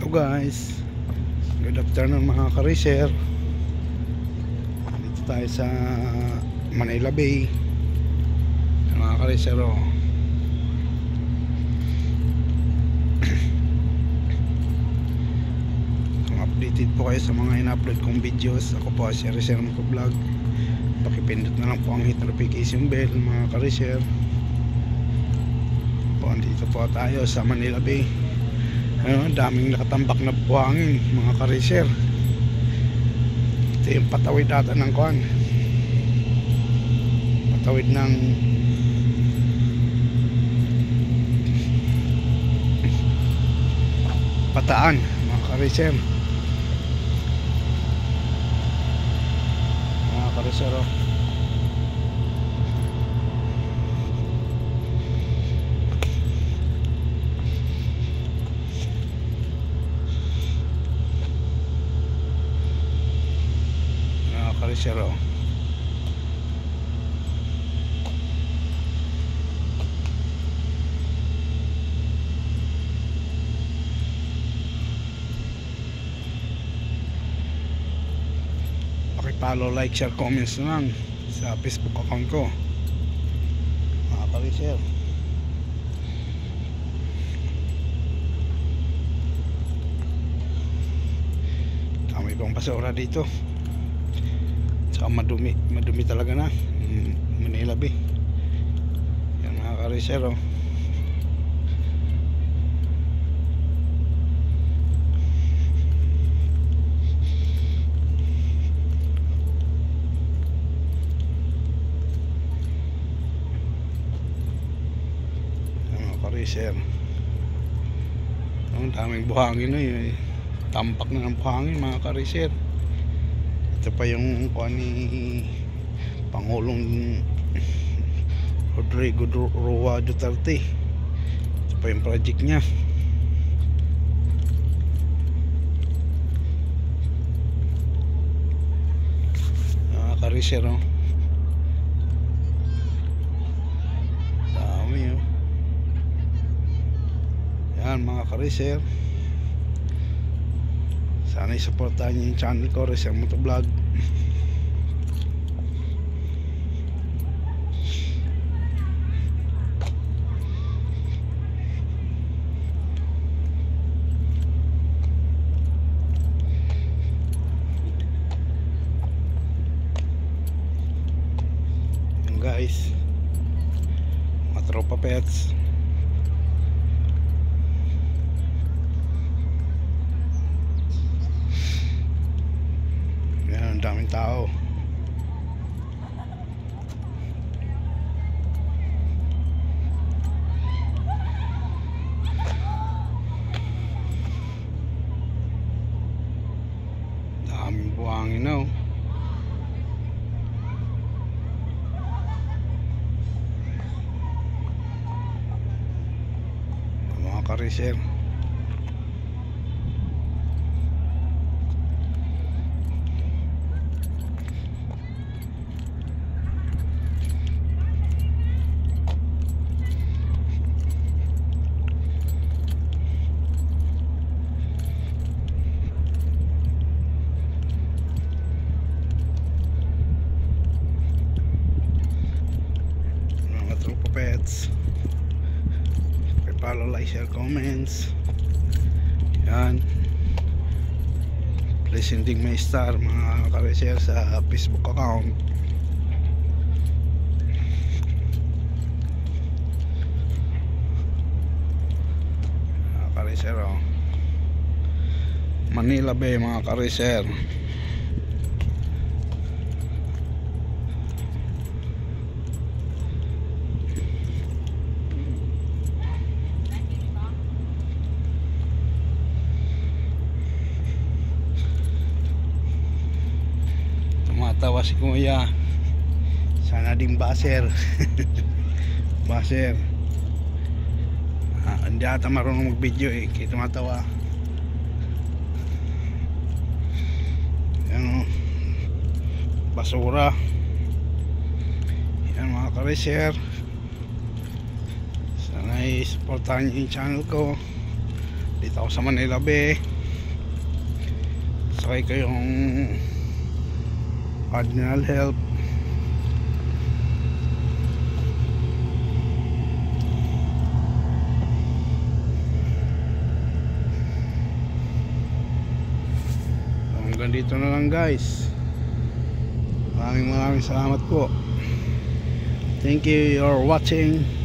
Hello guys, good afternoon mga ka-racer. Dito tayo sa Manila Bay mga ka-racer. Kung updated po kayo sa mga in-upload kong videos, ako po si Racer Motovlog. Pakipindot na lang po ang hit notification bell mga ka-racer. Dito po tayo sa Manila Bay. Daming nakatambak na buhangin mga ka-racer. Ito yung patawid ata ng kuhan, patawid ng Bataan mga ka-racer. Mga ka-racer, Karisero. Paki-follow, like, share, comments na lang sa Facebook account ko mga Karisero. Dami pang basura dito. Madumi talaga na Manila Bay. Yan mga ka-racer, yan mga ka-racer. Ang daming buhangin na yun, tampak na ng buhangin mga ka-racer. Ito pa yung kuha ni Pangulong Rodrigo Roa Duterte. Ito pa yung project niya. Ka-racer, dami yan mga ka-racer. Sana i-supportahan niyo yung channel ko, Racer Motovlog. Yan guys, mga tropa pets. Ang daming tao. Daming buhangin na mga ka-racer. Pets, follow, like, share, comments. Yan, please hinting my star mga ka-racer sa Facebook account. Mga ka-racer, Manila Bay mga ka-racer. Tumatawa si kuya, sana din baser. Baser, hindi ata marunong mag video kaya tumatawa. Yan basura. Yan mga ka-racer, sana i-supportahan nyo yung channel ko, Dito ako sa Manila Bay. Sakay ko yung Cardinal Health. Hanggang dito na lang guys. Maraming salamat po. Thank you for watching.